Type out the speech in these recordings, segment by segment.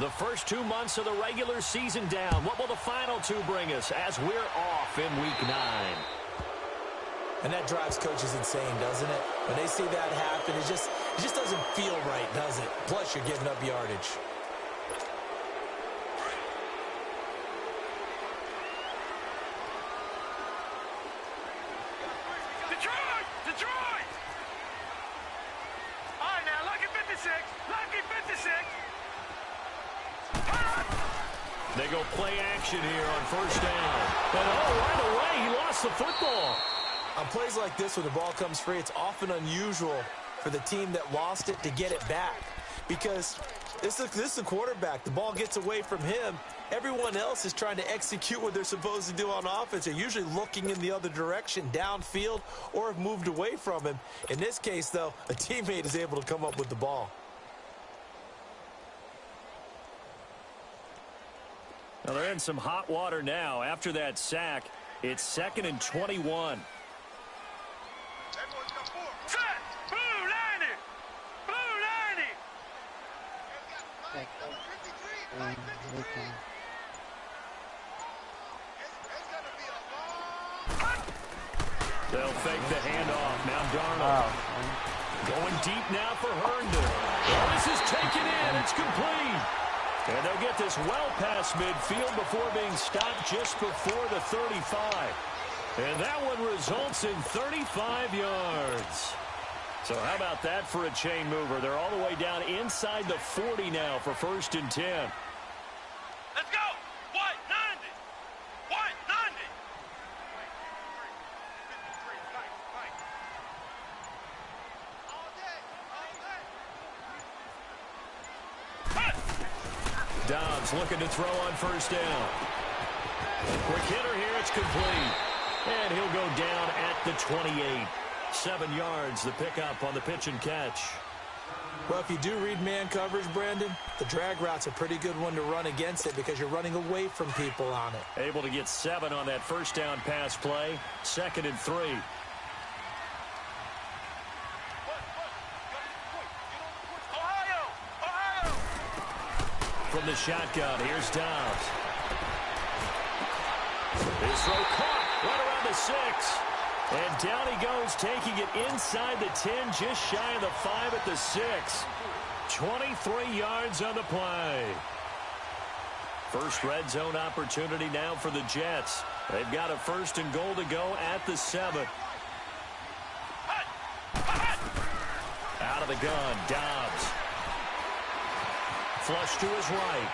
The first 2 months of the regular season down. What will the final two bring us as we're off in Week 9? And that drives coaches insane, doesn't it? When they see that happen, it just doesn't feel right, does it? Plus, you're giving up yardage. Detroit! All right, now, lucky 56. Lucky 56. They go play action here on first down. And right away, he lost the football. On plays like this, when the ball comes free, it's often unusual for the team that lost it to get it back. Because this is the quarterback. The ball gets away from him. Everyone else is trying to execute what they're supposed to do on offense. They're usually looking in the other direction, downfield, or have moved away from him. In this case, though, a teammate is able to come up with the ball. Now they're in some hot water now. After that sack, it's 2nd and 21. They'll fake the handoff. Now Darnold. Going deep now for Herndon. Well, this is taken in. It's complete. And they'll get this well past midfield before being stopped just before the 35. And that one results in 35 yards. So how about that for a chain mover? They're all the way down inside the 40 now for 1st and 10. Let's go! White 90! White 90! Dobbs looking to throw on first down. Quick hitter here, it's complete. And he'll go down at the 28. 7 yards, the pickup on the pitch and catch. Well, if you do read man coverage, Brandon, the drag route's a pretty good one to run against it because you're running away from people on it. Able to get 7 on that first down pass play. 2nd and 3. Ohio! From the shotgun, here's Dobbs. His throw caught right around the 6. And down he goes, taking it inside the 10, just shy of the 5 at the 6. 23 yards on the play. First red zone opportunity now for the Jets. They've got a 1st and goal to go at the 7. Out of the gun, Dobbs. Flush to his right.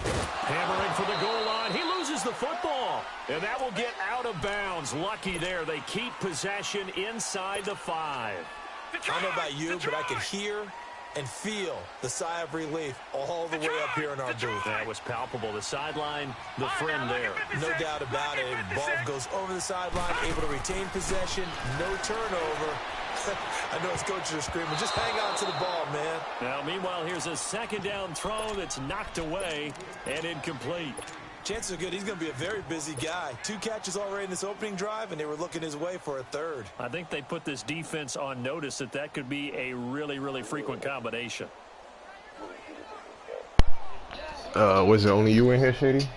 Hammering for the goal line. He loses the football. And that will get out of bounds. Lucky there. They keep possession inside the 5. I don't know about you, but I could hear and feel the sigh of relief all the way up here in our booth. That was palpable. The sideline, the friend there. No doubt about it. Ball goes over the sideline, able to retain possession, no turnover. I know his coaches are screaming, just hang on to the ball, man. Now, meanwhile, here's a 2nd down throw that's knocked away and incomplete. Chances are good he's going to be a very busy guy. 2 catches already in this opening drive, and they were looking his way for a 3rd. I think they put this defense on notice that could be a really, really frequent combination. Was it only you in here, Shady?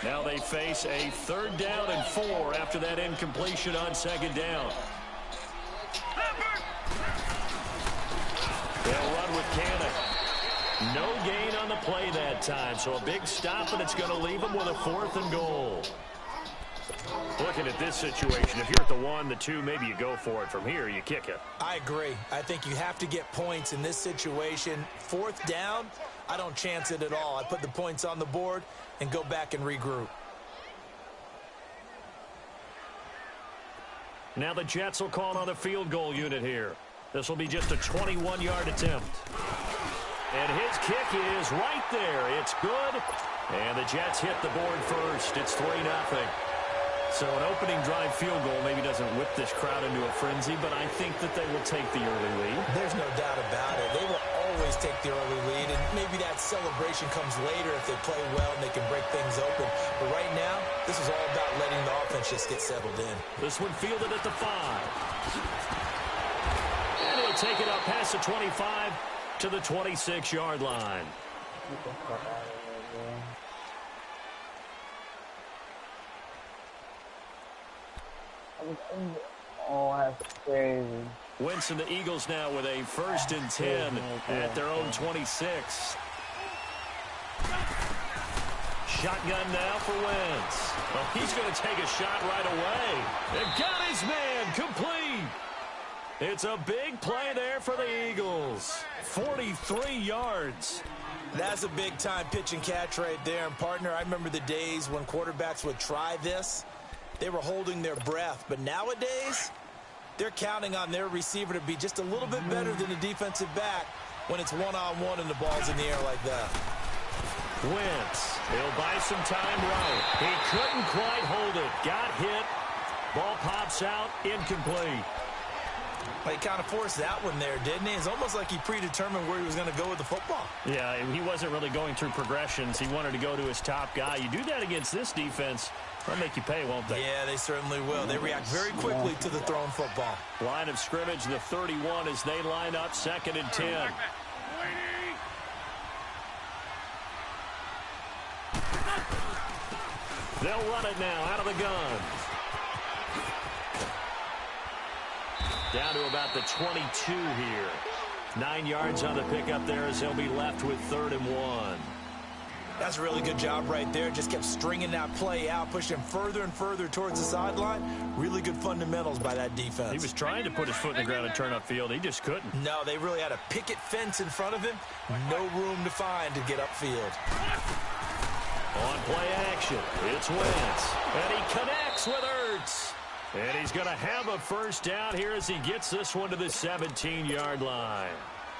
Now they face a 3rd down and 4 after that incompletion on 2nd down. They'll run with Cannon. No gain on the play that time, so a big stop, and it's going to leave them with a 4th and goal. Looking at this situation, if you're at the 1, the 2, maybe you go for it. From here, you kick it. I agree. I think you have to get points in this situation. 4th down, I don't chance it at all. I put the points on the board and go back and regroup. Now the Jets will call on the field goal unit here. This will be just a 21-yard attempt. And his kick is right there. It's good. And the Jets hit the board first. It's 3-0. So an opening drive field goal maybe doesn't whip this crowd into a frenzy, but I think that they will take the early lead. There's no doubt about it. They will always take the early lead, and maybe that celebration comes later if they play well and they can break things open. But right now, this is all about letting the offense just get settled in. This one fielded at the 5. And he'll take it up past the 25 to the 26-yard line. Oh, that's crazy. Wentz and the Eagles now with a 1st and 10 at their own 26. Shotgun now for Wentz. Well, he's going to take a shot right away. And got his man complete. It's a big play there for the Eagles. 43 yards. That's a big-time pitch and catch right there. And, partner, I remember the days when quarterbacks would try this. They were holding their breath. But nowadays, they're counting on their receiver to be just a little bit better than the defensive back when it's one-on-one and the ball's in the air like that. Wentz, he'll buy some time right. He couldn't quite hold it. Got hit. Ball pops out, incomplete. He kind of forced that one there, didn't he? It's almost like he predetermined where he was going to go with the football. Yeah, he wasn't really going through progressions. He wanted to go to his top guy. You do that against this defense, they'll make you pay, won't they? Yeah, they certainly will. They react very quickly to the thrown football. Line of scrimmage, the 31 as they line up 2nd and 10. They'll run it now out of the gun. Down to about the 22 here. 9 yards on the pickup there as they'll be left with 3rd and 1. That's a really good job right there. Just kept stringing that play out, pushing further and further towards the sideline. Really good fundamentals by that defense. He was trying to put his foot in the ground and turn upfield. He just couldn't. No, they really had a picket fence in front of him. No room to find to get upfield. On play action, it's Wentz. And he connects with Ertz. And he's going to have a 1st down here as he gets this one to the 17-yard line.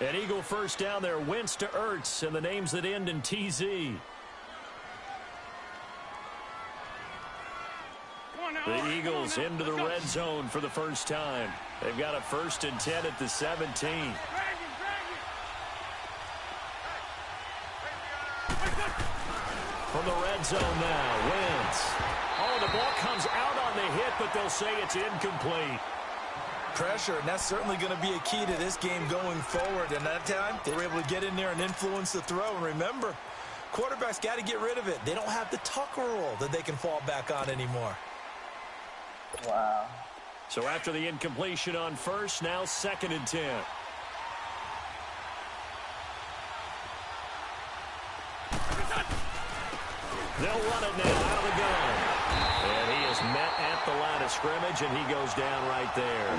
An Eagle 1st down there, Wentz to Ertz, and the names that end in TZ. The Eagles into the red zone for the first time. They've got a 1st and 10 at the 17. From the red zone now, Wentz. Oh, the ball comes out on the hit, but they'll say it's incomplete. Pressure, and that's certainly going to be a key to this game going forward. And that time, they were able to get in there and influence the throw. And remember, quarterbacks got to get rid of it. They don't have the tuck rule that they can fall back on anymore. Wow. So after the incompletion on 1st, now 2nd and 10. They'll run it now out of the gun. And he is met at the line of scrimmage, and he goes down right there.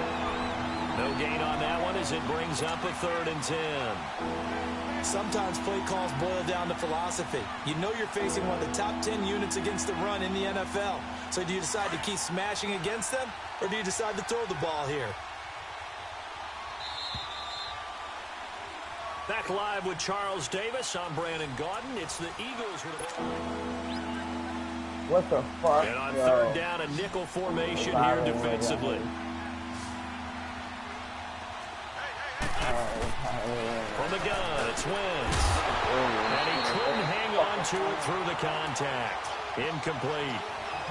No gain on that one as it brings up a 3rd and 10. Sometimes play calls boil down to philosophy. You know you're facing one of the top 10 units against the run in the NFL. So do you decide to keep smashing against them, or do you decide to throw the ball here? Back live with Charles Davis. I'm Brandon Gaudin. It's the Eagles with a... What the fuck? And on 3rd down, a nickel formation here defensively. From the gun, it's Wentz. And he couldn't hang on to it through the contact. Incomplete.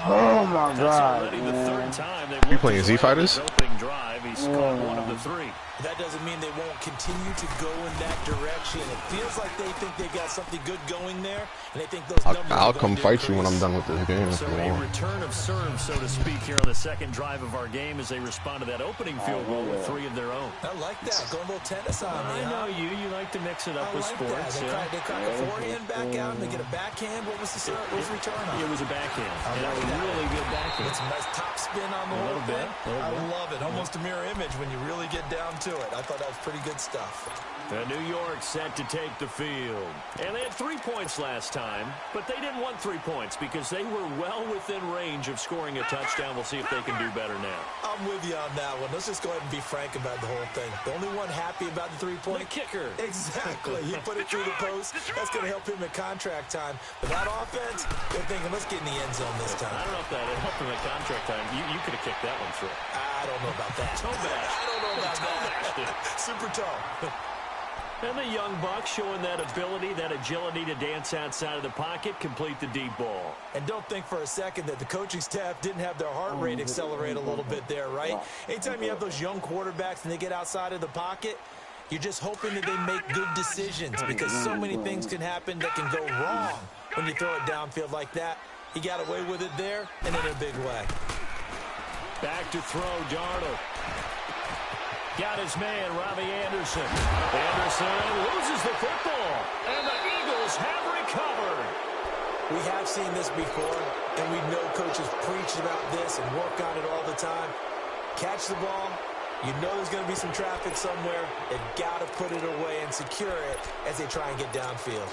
Oh my God! That's already the 3rd time they've You playing Z Fighters? Opening drive, he's caught one of the 3. That doesn't mean they won't continue to go in that direction. It feels like they think they've got something good going there, and they think those numbers I'll come fight you when I'm done with this game. So a return of serve, so to speak, here on the 2nd drive of our game as they respond to that opening field goal with 3 of their own. I like that. Going a little tennis on me. I know you. You like to mix it up with like sports. That. They crack a forehand back out, and they get a backhand. What was the serve? What was the return on? It was a backhand. I like that. Really good backhand. It's a nice top spin on the whole thing. I love it. Almost a mirror image when you really get down to it. I thought that was pretty good stuff. And New York set to take the field. And they had 3 points last time, but they didn't want 3 points because they were well within range of scoring a touchdown. We'll see if they can do better now. I'm with you on that one. Let's just go ahead and be frank about the whole thing. The only one happy about the 3-point? The kicker. Exactly. He put it through the post. That's going to help him at contract time. But that offense, they're thinking, let's get in the end zone this time. I don't know if that helped him at contract time. You could have kicked that one through. I don't know about that. Toe bash. I don't know about that. Super toe. And the young buck showing that ability, that agility to dance outside of the pocket, complete the deep ball. And don't think for a second that the coaching staff didn't have their heart rate accelerate a little bit there, right? Anytime you have those young quarterbacks and they get outside of the pocket, You're just hoping that they make good decisions because so many things can happen that can go wrong when you throw it downfield like that. He got away with it there and in a big way. Back to throw, Darnold. Got his man, Robbie Anderson. Anderson loses the football, and the Eagles have recovered. We have seen this before, and we know coaches preach about this and work on it all the time. Catch the ball. You know there's going to be some traffic somewhere. They've got to put it away and secure it as they try and get downfield.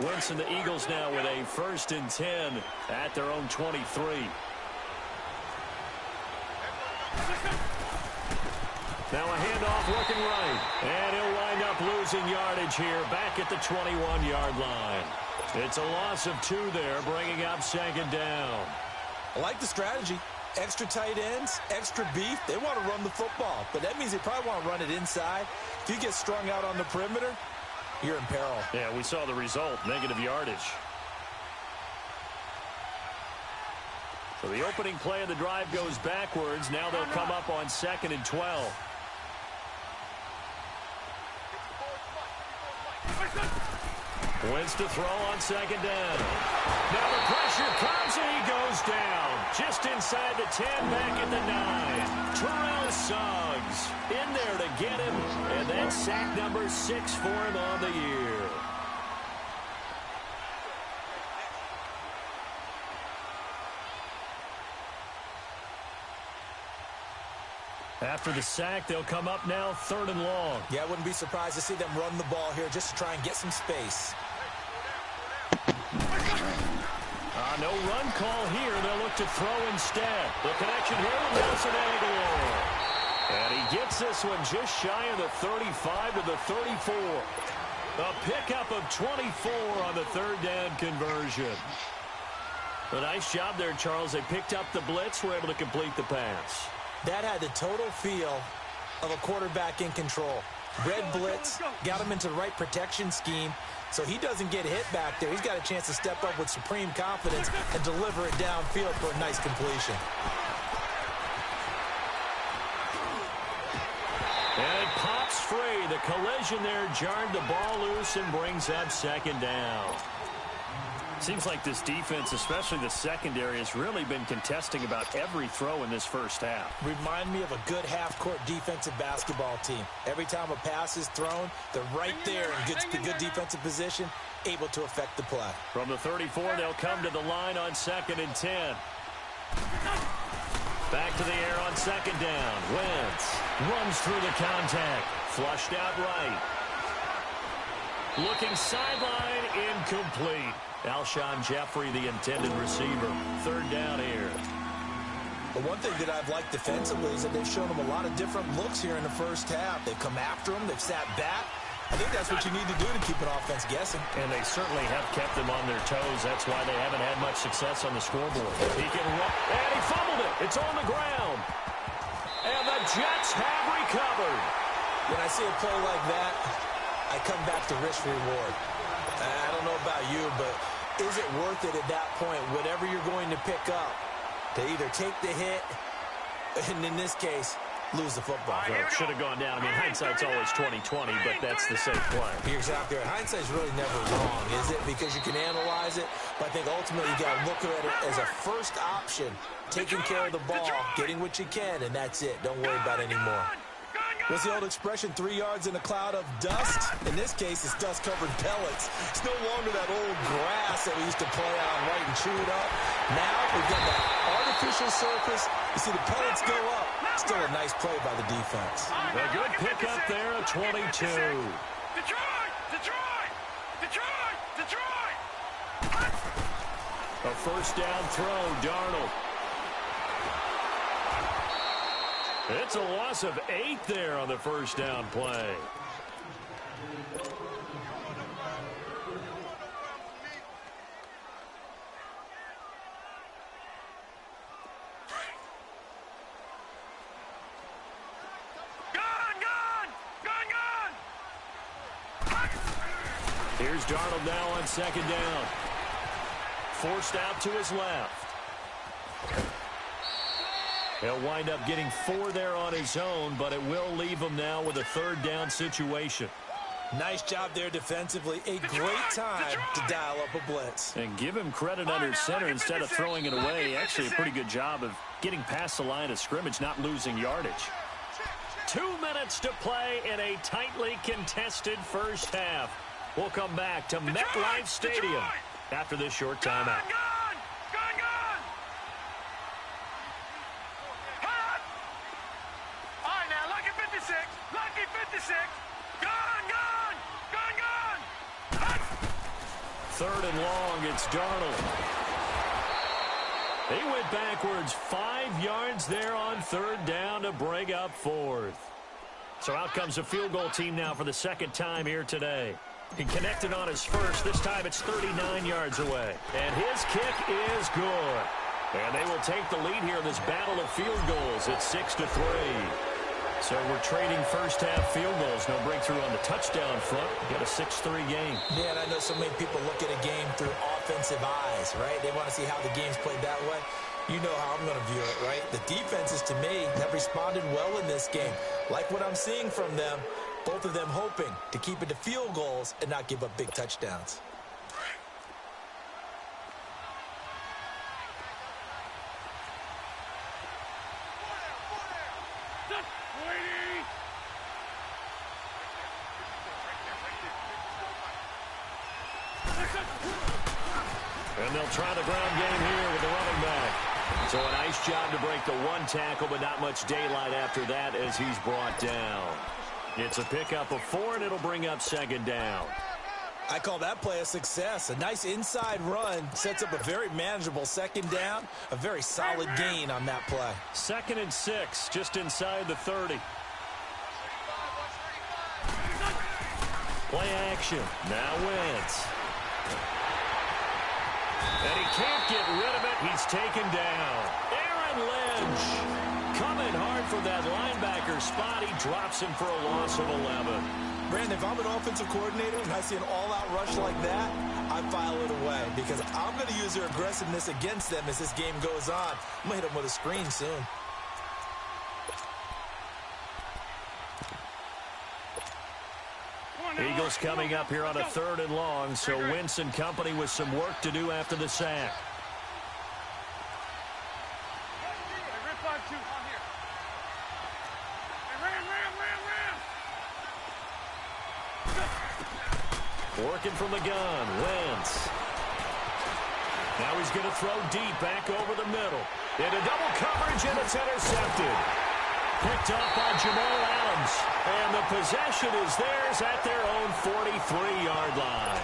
Wentz and the Eagles now with a 1st and 10 at their own 23. Now a handoff looking right. And he'll wind up losing yardage here back at the 21-yard line. It's a loss of 2 there, bringing up 2nd down. I like the strategy. Extra tight ends, extra beef. They want to run the football, but that means they probably want to run it inside. If you get strung out on the perimeter, you're in peril. Yeah, we saw the result, negative yardage. So the opening play of the drive goes backwards. Now they'll come up on 2nd and 12. Wentz to throw on 2nd down. Now the pressure comes and he goes down. Just inside the 10, back at the 9. Terrell Suggs in there to get him. And that's sack number 6 for him on the year. After the sack, they'll come up now 3rd and long. Yeah, I wouldn't be surprised to see them run the ball here just to try and get some space. No run call here. They'll look to throw instead. The connection here with Nelson Aguilar. And he gets this one just shy of the 35 to the 34. A pickup of 24 on the 3rd down conversion. A nice job there, Charles. They picked up the blitz, were able to complete the pass. That had the total feel of a quarterback in control. Red blitz, got him into the right protection scheme, so he doesn't get hit back there. He's got a chance to step up with supreme confidence and deliver it downfield for a nice completion. And it pops free. The collision there jarred the ball loose and brings up 2nd down. Seems like this defense, especially the secondary, has really been contesting about every throw in this first half. Remind me of a good half-court defensive basketball team. Every time a pass is thrown, they're right there in good defensive position, able to affect the play. From the 34, they'll come to the line on 2nd and 10. Back to the air on 2nd down. Wentz runs through the contact. Flushed out right. Looking sideline, incomplete. Alshon Jeffrey, the intended receiver. 3rd down here. But one thing that I've liked defensively is that they've shown them a lot of different looks here in the first half. They've come after them. They've sat back. I think that's what you need to do to keep an offense guessing. And they certainly have kept them on their toes. That's why they haven't had much success on the scoreboard. He can run, and he fumbled it. It's on the ground. And the Jets have recovered. When I see a play like that, I come back to risk-reward. I don't know about you, but is it worth it at that point, whatever you're going to pick up, to either take the hit, and in this case, lose the football? Well, it should have gone down. I mean, hindsight's always 20/20, but that's the safe play. You're exactly right. Hindsight's really never wrong, is it? Because you can analyze it, but I think ultimately you got to look at it as a first option, taking care of the ball, getting what you can, and that's it. Don't worry about it anymore. What's the old expression, 3 yards in a cloud of dust? In this case, it's dust-covered pellets. It's no longer that old grass that we used to play on right and chew it up. Now we've got that artificial surface. You see the pellets go up. Still a nice play by the defense. A good pickup there, a 22. Detroit! Detroit! Detroit! Detroit! A 1st down throw, Darnold. It's a loss of 8 there on the 1st down play. Here's Darnold now on 2nd down. Forced out to his left. He'll wind up getting 4 there on his own, but it will leave him now with a 3rd down situation. Nice job there defensively. A great time to dial up a blitz. And give him credit under center instead of throwing it away. Actually a pretty good job of getting past the line of scrimmage, not losing yardage. 2 minutes to play in a tightly contested first half. We'll come back to MetLife Stadium after this short timeout. All right, now, lucky 56. Lucky 56. Gone. 3rd and long, it's Darnold. He went backwards 5 yards there on 3rd down to bring up 4th. So out comes a field goal team now for the 2nd time here today. He connected on his first. This time it's 39 yards away. And his kick is good. And they will take the lead here in this battle of field goals. It's 6-3. So we're trading first half field goals. No breakthrough on the touchdown front. Got a 6-3 game. Yeah, and I know so many people look at a game through offensive eyes, right? They want to see how the game's played that way. You know how I'm going to view it, right? The defenses, to me, have responded well in this game. Like what I'm seeing from them, both of them hoping to keep it to field goals and not give up big touchdowns. And they'll try the ground game here with the running back. So a nice job to break the 1 tackle, but not much daylight after that as he's brought down. It's a pickup of 4, and it'll bring up 2nd down. I call that play a success. A nice inside run sets up a very manageable 2nd down. A very solid gain on that play. 2nd and 6, just inside the 30. Play action. Now Wentz. And he can't get rid of it. He's taken down. Aaron Lynch coming hard for that linebacker spot. He drops him for a loss of 11. Brandon, if I'm an offensive coordinator and I see an all-out rush like that, I file it away because I'm going to use their aggressiveness against them as this game goes on. I'm going to hit them with a screen soon. Eagles coming up here on a 3rd and long, so Wentz and company with some work to do after the sack. Working from the gun, Wentz. Now he's going to throw deep back over the middle. Into double coverage, and it's intercepted. Picked up by Jamal Adams. And the possession is theirs at their own 43-yard line.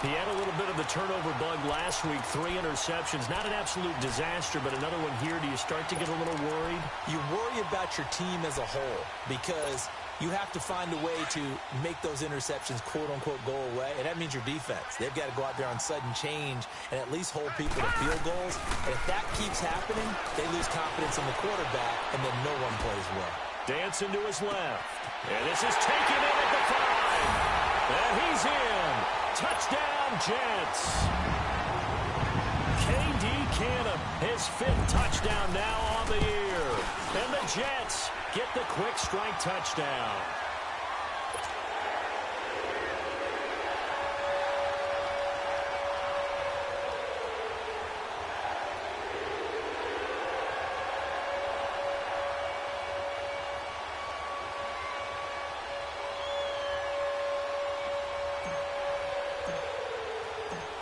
He had a little bit of the turnover bug last week. 3 interceptions. Not an absolute disaster, but another one here. Do you start to get a little worried? You worry about your team as a whole because you have to find a way to make those interceptions, quote-unquote, go away, and that means your defense. They've got to go out there on sudden change and at least hold people to field goals. And if that keeps happening, they lose confidence in the quarterback, and then no one plays well. Dancing to his left. And this is taken in at the 5. And he's in. Touchdown, Jets. K.D. Cannon, his 5th touchdown now on the year. And the Jets get the quick strike touchdown.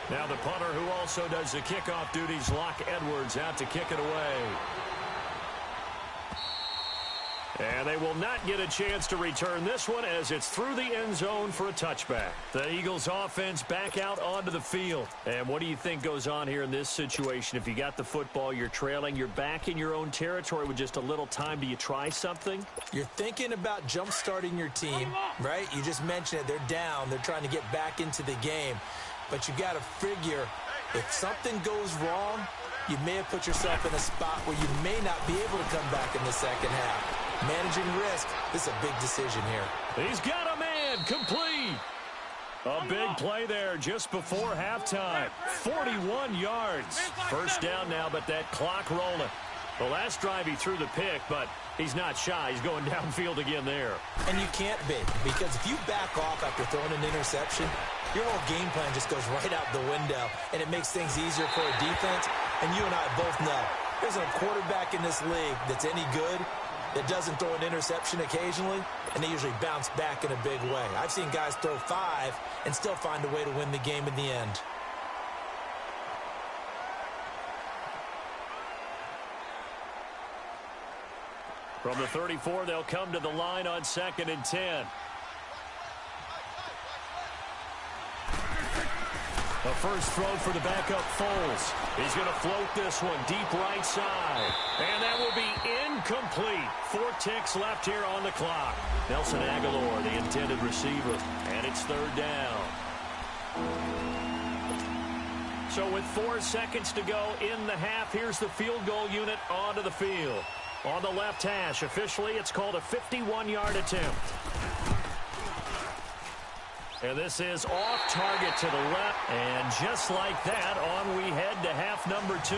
Now the punter who also does the kickoff duties, Locke Edwards, out to kick it away. And they will not get a chance to return this one as it's through the end zone for a touchback. The Eagles offense back out onto the field. And what do you think goes on here in this situation? If you got the football, you're trailing, you're back in your own territory with just a little time. Do you try something? You're thinking about jump-starting your team, right? You just mentioned it. They're down. They're trying to get back into the game. But you got to figure if something goes wrong, you may have put yourself in a spot where you may not be able to come back in the second half. Managing risk, this is a big decision here. He's got a man, complete. A big play there just before halftime. 41 yards. First down now, but that clock rolling. The last drive he threw the pick, but he's not shy. He's going downfield again there. And you can't be, because if you back off after throwing an interception, your whole game plan just goes right out the window, and it makes things easier for a defense. And you and I both know there's a quarterback in this league that's any good that doesn't throw an interception occasionally, and they usually bounce back in a big way. I've seen guys throw 5 and still find a way to win the game in the end. From the 34, they'll come to the line on 2nd and 10. The first throw for the backup Foles. He's going to float this one deep right side. And that will be incomplete. 4 ticks left here on the clock. Nelson Aguilar, the intended receiver. And it's 3rd down. So with 4 seconds to go in the half, here's the field goal unit onto the field. On the left hash, officially, it's called a 51-yard attempt. And this is off target to the left. And just like that, on we head to half number 2.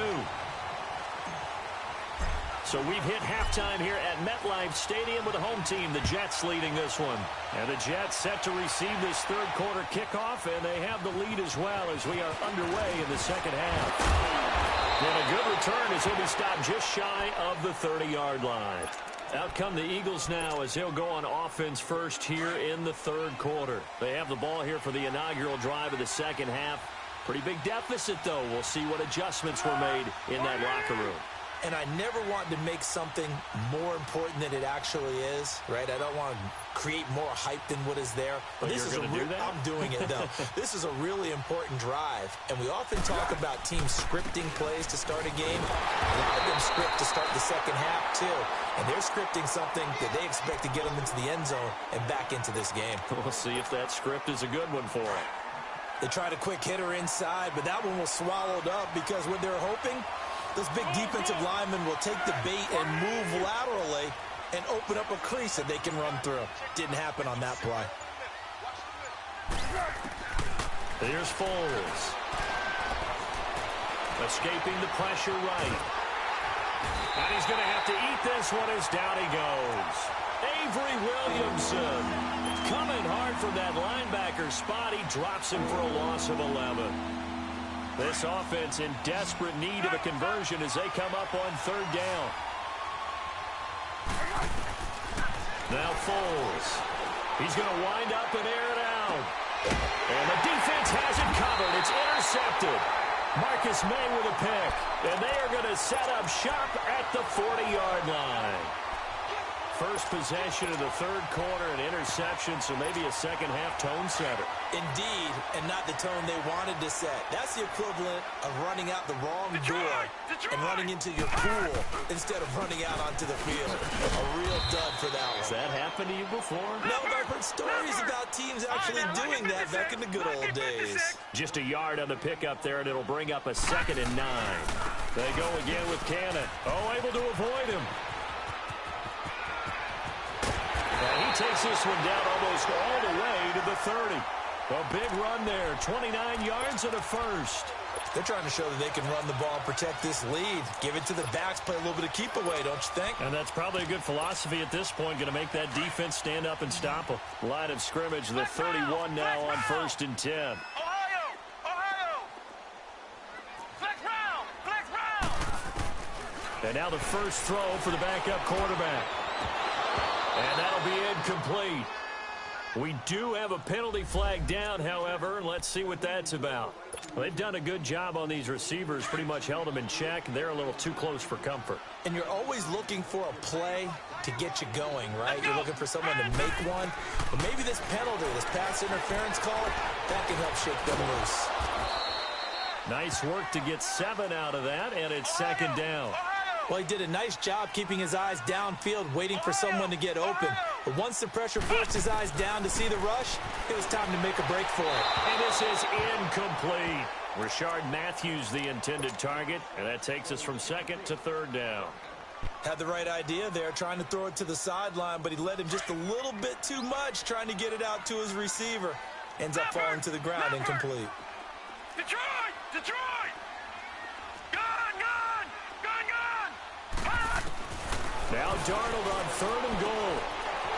So we've hit halftime here at MetLife Stadium with the home team, the Jets, leading this one. And the Jets set to receive this 3rd quarter kickoff, and they have the lead as well as we are underway in the second half. And a good return as he'll be stopped just shy of the 30-yard line. Out come the Eagles now as they'll go on offense first here in the 3rd quarter. They have the ball here for the inaugural drive of the second half. Pretty big deficit, though. We'll see what adjustments were made in that locker room. And I never want to make something more important than it actually is, right? I don't want to create more hype than what is there. But this is a do that? I'm doing it, though. This is a really important drive. And we often talk about teams scripting plays to start a game. A lot of them script to start the second half, too. And they're scripting something that they expect to get them into the end zone and back into this game. We'll see if that script is a good one for them. They tried a quick hitter inside, but that one was swallowed up because when they're hoping, those big defensive linemen will take the bait and move laterally and open up a crease that they can run through. Didn't happen on that play. Here's Foles. Escaping the pressure right. And he's going to have to eat this one as down he goes. Avery Williamson coming hard from that linebacker spot. He drops him for a loss of 11. This offense in desperate need of a conversion as they come up on 3rd down. Now Foles. He's going to wind up and air it out. And the defense has it covered. It's intercepted. Marcus May with a pick. And they are going to set up shop at the 40-yard line. First possession of the 3rd quarter, an interception, so maybe a second-half tone setter. Indeed, and not the tone they wanted to set. That's the equivalent of running out the wrong door and running into your pool instead of running out onto the field. A real dud for that one. Has that happened to you before? No, but I've heard stories about teams actually doing that back in the good old days. Just a yard on the pickup there, and it'll bring up a 2nd and 9. They go again with Cannon. Oh, able to avoid him. And he takes this one down almost all the way to the 30. A big run there, 29 yards and a first. They're trying to show that they can run the ball and protect this lead. Give it to the backs, play a little bit of keep away, don't you think? And that's probably a good philosophy at this point, going to make that defense stand up and stop them. Line of scrimmage, the 31 now on 1st and 10. Ohio! Flex round! And now the first throw for the backup quarterback. And that'll be incomplete. We do have a penalty flag down, however, and let's see what that's about. Well, they've done a good job on these receivers, pretty much held them in check. They're a little too close for comfort. And you're always looking for a play to get you going, right? You're looking for someone to make one. But maybe this penalty, this pass interference call, that can help shake them loose. Nice work to get 7 out of that, and it's 2nd down. Well, he did a nice job keeping his eyes downfield, waiting for someone to get open. But once the pressure forced his eyes down to see the rush, it was time to make a break for it. And this is incomplete. Rashard Matthews, the intended target, and that takes us from 2nd to 3rd down. Had the right idea there, trying to throw it to the sideline, but he led him just a little bit too much, trying to get it out to his receiver. Ends up falling to the ground, incomplete. Detroit! Detroit! Gun! Gun! Gun! Gun! Now Darnold on 3rd and goal.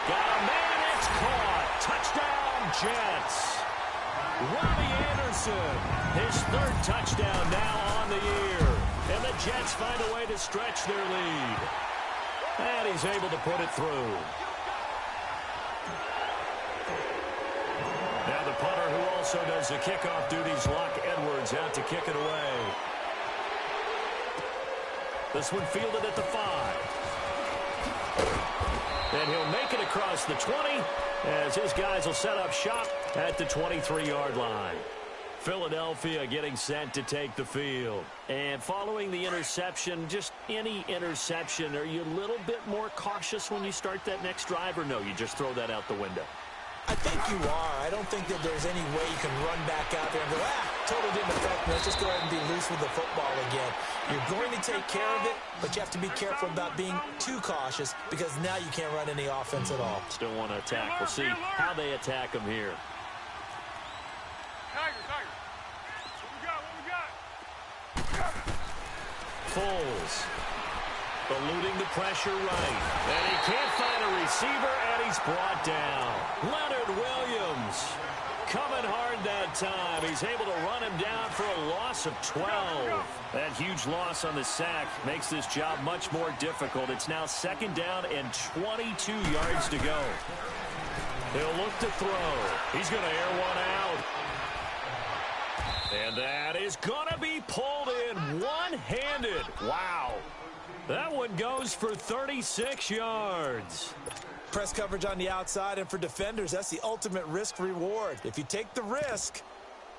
Got a man, it's caught. Touchdown, Jets. Robbie Anderson, his 3rd touchdown now on the year. And the Jets find a way to stretch their lead. And he's able to put it through. Now the punter who also does the kickoff duties, Locke Edwards, out to kick it away. This one fielded at the 5. And he'll make it across the 20 as his guys will set up shop at the 23-yard line. Philadelphia getting set to take the field. And following the interception, just any interception, are you a little bit more cautious when you start that next drive, or no, you just throw that out the window? I think you are. I don't think that there's any way you can run back out there and go, totally didn't affect me. Let's just go ahead and be loose with the football again. You're going to take care of it, but you have to be careful about being too cautious because now you can't run any offense at all. Still want to attack. We'll see how they attack them here. Tiger. What we got? Foles. Eluding the pressure right. And he can't find a receiver, and he's brought down. Leonard Williams coming hard that time. He's able to run him down for a loss of 12. That huge loss on the sack makes this job much more difficult. It's now 2nd down and 22 yards to go. He'll look to throw. He's going to air one out. And that is going to be pulled in one-handed. Wow. That one goes for 36 yards. Press coverage on the outside, and for defenders, that's the ultimate risk-reward. If you take the risk,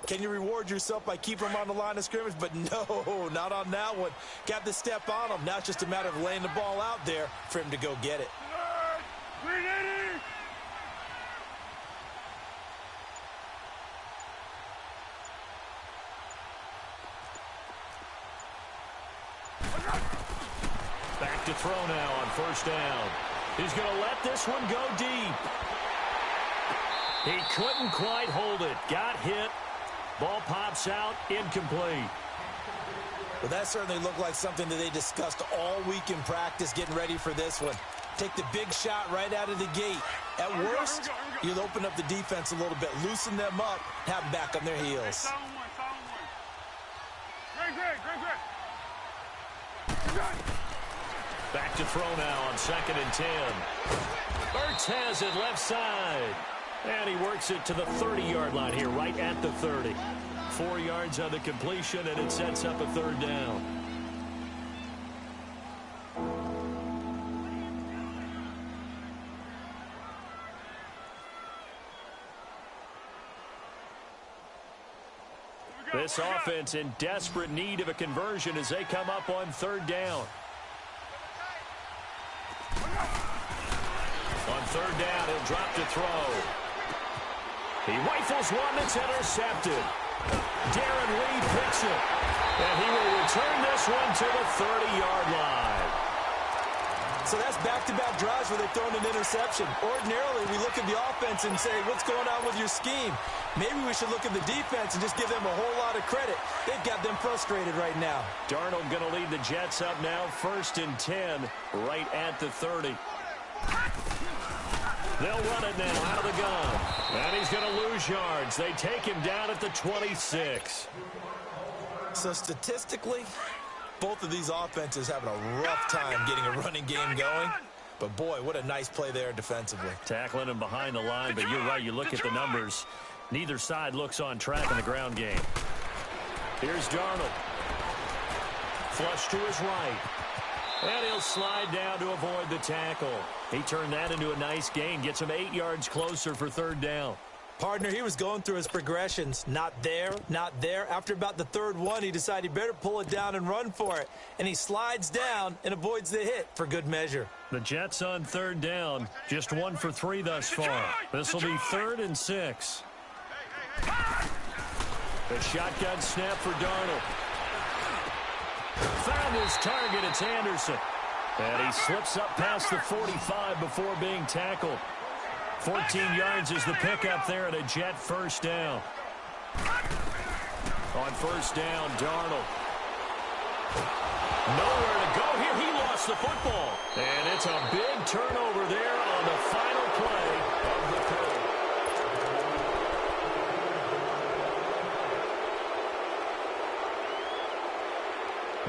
can you reward yourself by keeping them on the line of scrimmage? But no, not on that one. Got to step on them. Now it's just a matter of laying the ball out there for him to go get it. Back to throw now on 1st down. He's going to let this one go deep. He couldn't quite hold it. Got hit. Ball pops out. Incomplete. Well, that certainly looked like something that they discussed all week in practice getting ready for this one. Take the big shot right out of the gate. At worst, you'll open up the defense a little bit, loosen them up, have them back on their heels. Back to throw now on 2nd and 10. Ertz has it left side. And he works it to the 30-yard line here, right at the 30. 4 yards on the completion, and it sets up a 3rd down. This offense in desperate need of a conversion as they come up on 3rd down. On 3rd down, he'll drop to throw. He rifles one that's intercepted. Darren Lee picks it. And he will return this one to the 30-yard line. So that's back-to-back drives where they've thrown an interception. Ordinarily, we look at the offense and say, what's going on with your scheme? Maybe we should look at the defense and just give them a whole lot of credit. They've got them frustrated right now. Darnold going to lead the Jets up now, 1st and 10, right at the 30. They'll run it now out of the gun. And he's going to lose yards. They take him down at the 26. So statistically, both of these offenses having a rough time getting a running game going. But, boy, what a nice play there defensively. Tackling him behind the line, but you're right. You look at the numbers. Neither side looks on track in the ground game. Here's Darnold. Flush to his right. And he'll slide down to avoid the tackle. He turned that into a nice gain. Gets him 8 yards closer for 3rd down. Partner, he was going through his progressions. Not there, not there. After about the 3rd one, he decided he better pull it down and run for it. And he slides down and avoids the hit for good measure. The Jets on 3rd down. Just 1 for 3 thus far. This will be 3rd and 6. The shotgun snap for Darnold. Found his target. It's Anderson. And he slips up past the 45 before being tackled. 14 yards is the pickup there at a Jet 1st down. On 1st down, Darnold. Nowhere to go here. He lost lost the football. And it's a big turnover there on the final play of the quarter.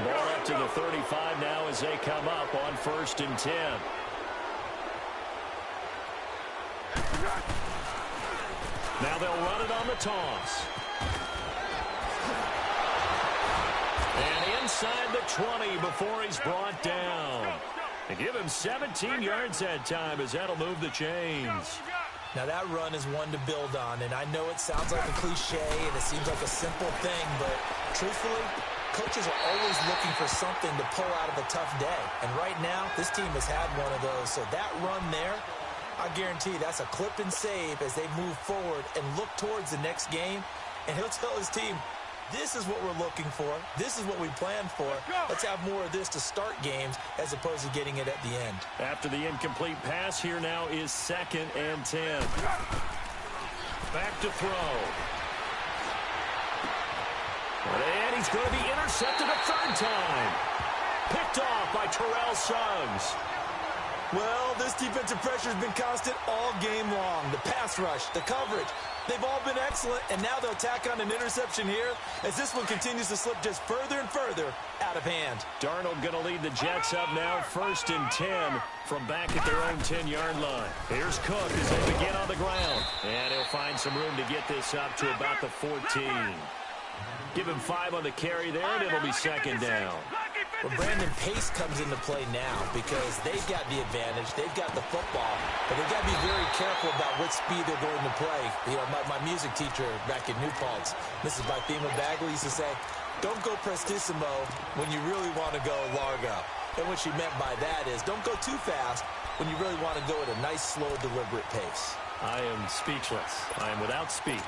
Ball up to the 35 now as they come up on 1st and 10. Now they'll run it on the toss. And inside the 20 before he's brought down. And give him 17 yards that time as that'll move the chains. Now that run is one to build on, and I know it sounds like a cliche and it seems like a simple thing, but truthfully, coaches are always looking for something to pull out of a tough day. And right now, this team has had one of those. So that run there, I guarantee that's a clip and save as they move forward and look towards the next game. And he'll tell his team, this is what we're looking for. This is what we planned for. Let's have more of this to start games as opposed to getting it at the end. After the incomplete pass, here now is 2nd and 10. Back to throw. And he's going to be intercepted a 3rd time. Picked off by Terrell Suggs. Well, this defensive pressure has been constant all game long. The pass rush, the coverage, they've all been excellent, and now they'll tack on an interception here as this one continues to slip just further and further out of hand. Darnold going to lead the Jets up now, 1st and 10 from back at their own 10-yard line. Here's Cook as they begin on the ground, and he'll find some room to get this up to about the 14. Give him 5 on the carry there, and it'll be 2nd down. Well, Brandon Pace comes into play now because they've got the advantage. They've got the football, but they've got to be very careful about what speed they're going to play. You know, my music teacher back in New Paltz, Mrs. Bythema Bagley, used to say, don't go prestissimo when you really want to go largo. And what she meant by that is don't go too fast when you really want to go at a nice, slow, deliberate pace. I am speechless. I am without speech.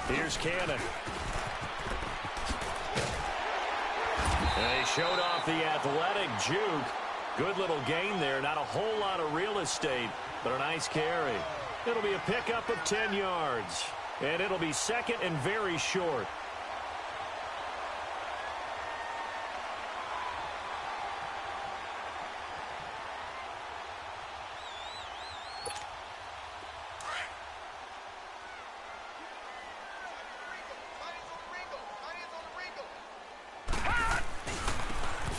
Here's Cannon. And he showed off the athletic juke. Good little gain there. Not a whole lot of real estate, but a nice carry. It'll be a pickup of 10 yards. And it'll be 2nd and very short.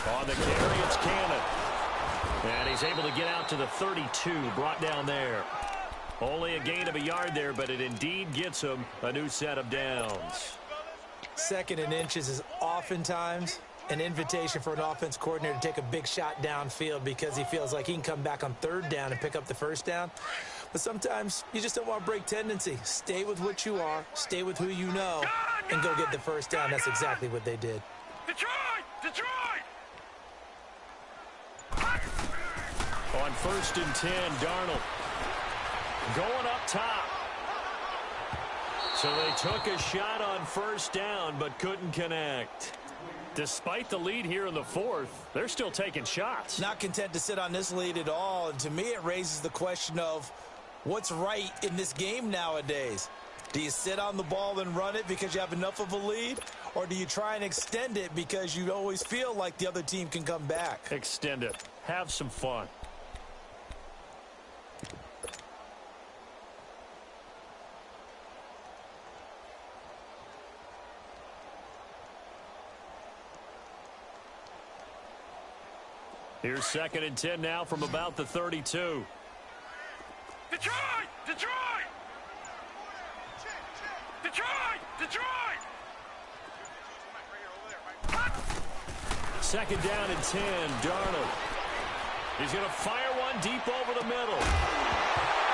On the carry, it's Cannon. And he's able to get out to the 32, brought down there. Only a gain of a yard there, but it indeed gets him a new set of downs. 2nd and inches is oftentimes an invitation for an offense coordinator to take a big shot downfield because he feels like he can come back on 3rd down and pick up the 1st down. But sometimes you just don't want to break tendency. Stay with what you are, stay with who you know, and go get the 1st down. That's exactly what they did. Detroit! Detroit! On 1st and 10, Darnold going up top. So they took a shot on 1st down, but couldn't connect. Despite the lead here in the 4th, they're still taking shots. Not content to sit on this lead at all. And to me, it raises the question of what's right in this game nowadays. Do you sit on the ball and run it because you have enough of a lead? Or do you try and extend it because you always feel like the other team can come back? Extend it. Have some fun. Here's 2nd and 10 now from about the 32. Detroit! Detroit! Detroit! Detroit! 2nd down and 10, Darnold. He's going to fire one deep over the middle.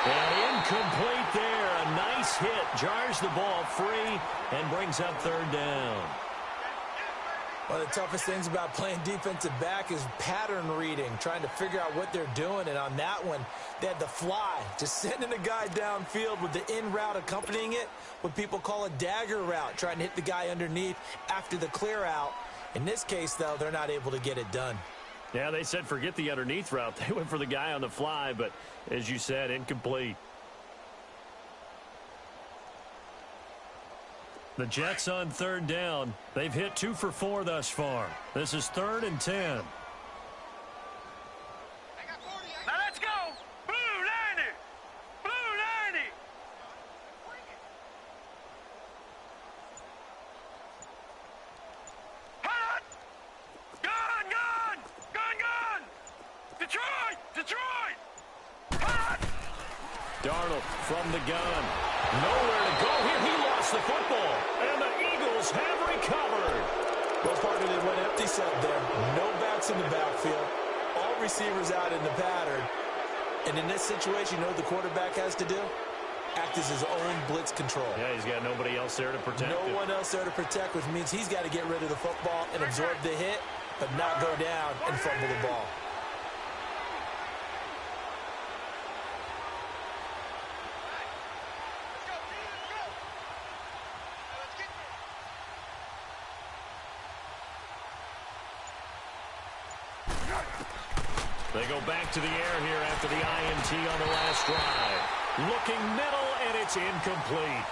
And incomplete there. A nice hit. Jars the ball free and brings up 3rd down. One of the toughest things about playing defensive back is pattern reading, trying to figure out what they're doing. And on that one, they had the fly, just sending a guy downfield with the in route accompanying it, what people call a dagger route, trying to hit the guy underneath after the clear out. In this case, though, they're not able to get it done. Yeah, they said forget the underneath route. They went for the guy on the fly, but as you said, incomplete. The Jets on third down. They've hit 2 for 4 thus far. This is 3rd and 10. Now let's go. Blue 90. Blue 90. Hot. Gun, gun. Gun, gun. Detroit. Detroit. Hot. Darnold from the gun. Nowhere to go here. He lost the football. And the Eagles have recovered. Well, partner, they went empty set there. No backs in the backfield. All receivers out in the pattern. And in this situation, you know what the quarterback has to do? Act as his own blitz control. Yeah, he's got nobody else there to protect him. No one else there to protect, which means he's got to get rid of the football and absorb the hit, but not go down and fumble the ball. They go back to the air here after the INT on the last drive. Looking middle, and it's incomplete.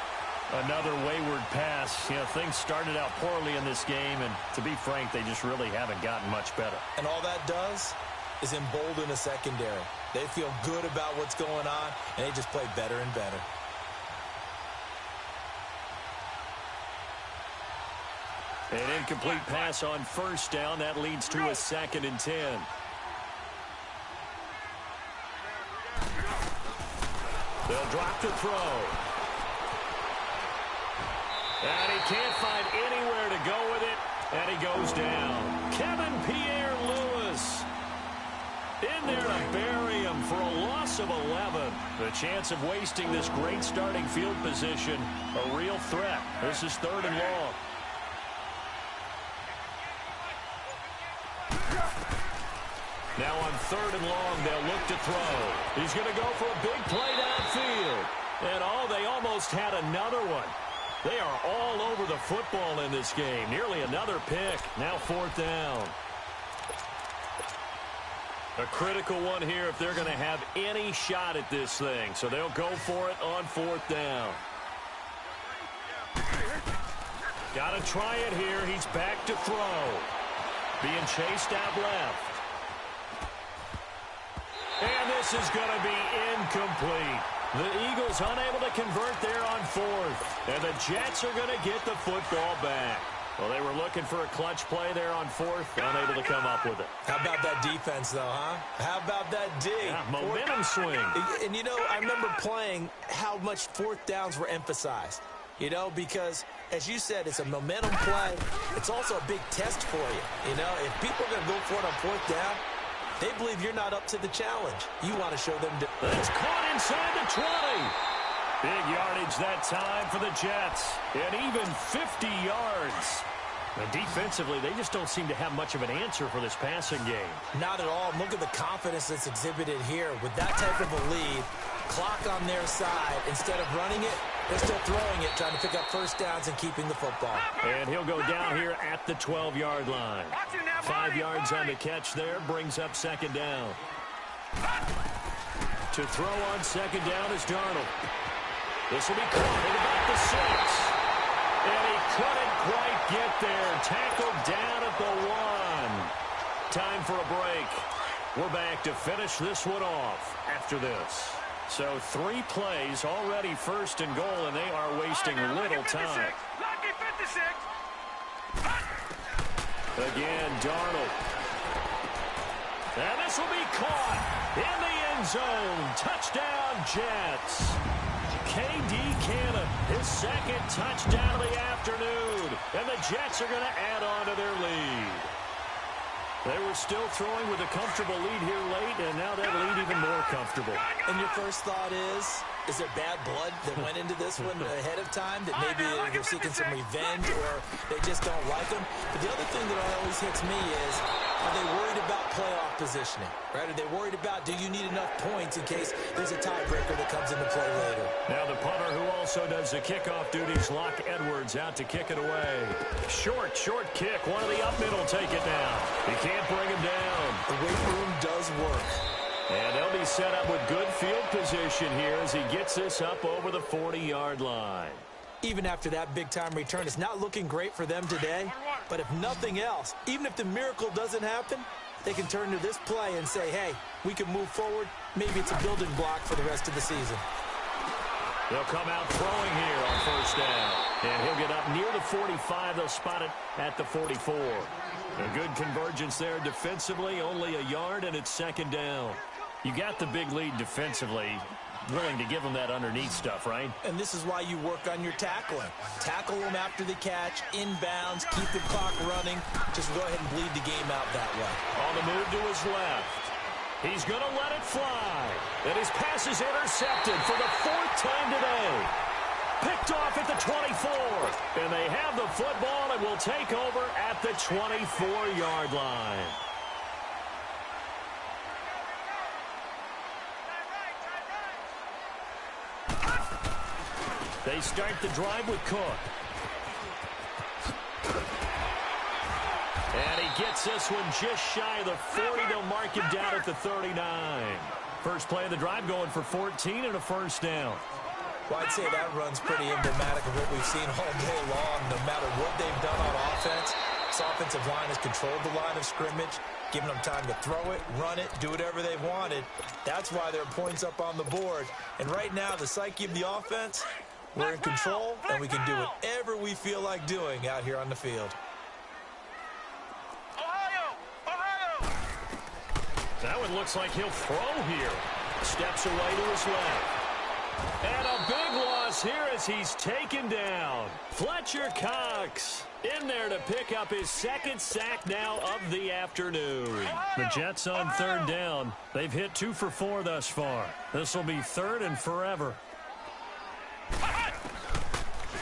Another wayward pass. You know, things started out poorly in this game, and to be frank, they just really haven't gotten much better. And all that does is embolden a secondary. They feel good about what's going on, and they just play better and better. An incomplete pass on first down. That leads to a 2nd and 10. They'll drop to throw. And he can't find anywhere to go with it. And he goes down. Kevin Pierre-Louis in there to bury him for a loss of 11. The chance of wasting this great starting field position, a real threat. This is 3rd and long. Now on 3rd and long, they'll look to throw. He's going to go for a big play downfield. And, they almost had another one. They are all over the football in this game. Nearly another pick. Now 4th down. A critical one here if they're going to have any shot at this thing. So they'll go for it on 4th down. Got to try it here. He's back to throw. Being chased out left. And this is going to be incomplete. The Eagles unable to convert there on 4th. And the Jets are going to get the football back. Well, they were looking for a clutch play there on 4th. Unable to come up with it. How about that defense, though, huh? How about that D? Yeah, momentum swing. And, you know, I remember playing how much 4th downs were emphasized. You know, because, as you said, it's a momentum play. It's also a big test for you. You know, if people are going to go for it on 4th down, they believe you're not up to the challenge. You want to show them. That's caught inside the 20. Big yardage that time for the Jets. And even 50 yards. And defensively, they just don't seem to have much of an answer for this passing game. Not at all. Look at the confidence that's exhibited here. With that type of a lead, clock on their side, instead of running it, they're still throwing it, trying to pick up 1st downs and keeping the football. And he'll go down here at the 12-yard line. 5 yards on the catch there, brings up 2nd down. To throw on 2nd down is Darnold. This will be caught at about the 6. And he couldn't quite get there. Tackled down at the 1. Time for a break. We're back to finish this one off after this. So 3 plays already 1st and goal, and they are wasting little time. Lucky 56. Again, Darnold. And this will be caught in the end zone. Touchdown, Jets. K.D. Cannon, his 2nd touchdown of the afternoon. And the Jets are going to add on to their lead. They were still throwing with a comfortable lead here late, and now that lead even more comfortable. And your first thought is there bad blood that went into this one ahead of time, that maybe they're seeking some revenge or they just don't like them? But the other thing that always hits me is, are they worried about playoff positioning? Right? Are they worried about, do you need enough points in case there's a tiebreaker that comes into play later? Now the punter who also does the kickoff duties, Locke Edwards, out to kick it away. Short kick. One of the up middle take it down. He can't bring him down. The weight room does work. And they'll be set up with good field position here as he gets this up over the 40-yard line. Even after that big-time return, it's not looking great for them today. But if nothing else, even if the miracle doesn't happen, they can turn to this play and say, hey, we can move forward. Maybe it's a building block for the rest of the season. They'll come out throwing here on first down. And he'll get up near the 45. They'll spot it at the 44. A good convergence there defensively, only a yard, and it's second down. You got the big lead defensively, willing to give them that underneath stuff, right? And this is why you work on your tackling. Tackle them after the catch, inbounds, keep the clock running. Just go ahead and bleed the game out that way. On the move to his left. He's going to let it fly. And his pass is intercepted for the fourth time today. Picked off at the 24. And they have the football and will take over at the 24-yard line. They start the drive with Cook. And he gets this one just shy of the 40. They'll mark him down at the 39. First play of the drive going for 14 and a first down. Well, I'd say that run's pretty emblematic of what we've seen all day long. No matter what they've done on offense, this offensive line has controlled the line of scrimmage, giving them time to throw it, run it, do whatever they wanted. That's why there are points up on the board. And right now, the psyche of the offense, we're in control, and we can do whatever we feel like doing out here on the field. That one looks like he'll throw here. Steps away to his left. And a big loss here as he's taken down. Fletcher Cox in there to pick up his second sack now of the afternoon. The Jets on third down. They've hit 2 for 4 thus far. This will be third and forever.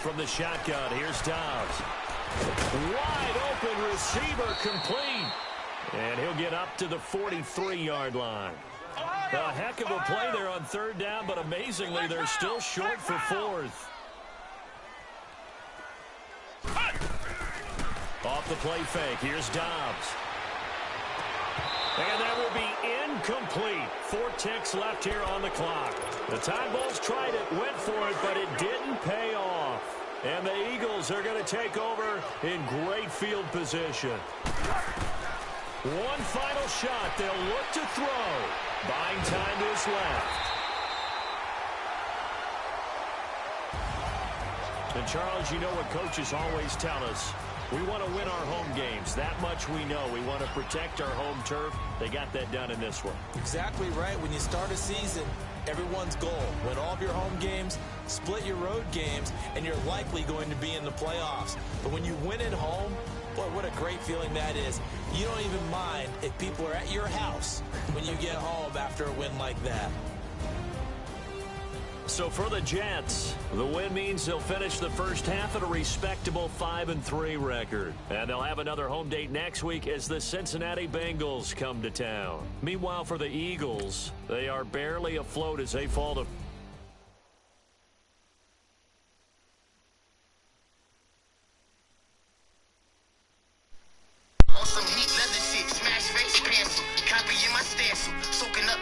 From the shotgun, here's Dobbs. Wide open receiver complete. And he'll get up to the 43-yard line. A heck of a play there on third down, but amazingly, they're still short for fourth. Off the play fake, here's Dobbs. And that will be incomplete. 4 ticks left here on the clock. The Tide Bulls tried it, went for it, but it didn't pay off. And the Eagles are going to take over in great field position. One final shot. They'll look to throw. Buying time to his left. And, Charles, you know what coaches always tell us. We want to win our home games. That much we know. We want to protect our home turf. They got that done in this one. Exactly right. When you start a season, everyone's goal, win all of your home games, split your road games, and you're likely going to be in the playoffs. But when you win at home, boy, what a great feeling that is. You don't even mind if people are at your house when you get home after a win like that. So for the Jets, the win means they'll finish the first half at a respectable 5-3 record. And they'll have another home date next week as the Cincinnati Bengals come to town. Meanwhile, for the Eagles, they are barely afloat as they fall to some heat, leather shit, smash face, cancel. Copy in my stencil, soaking up.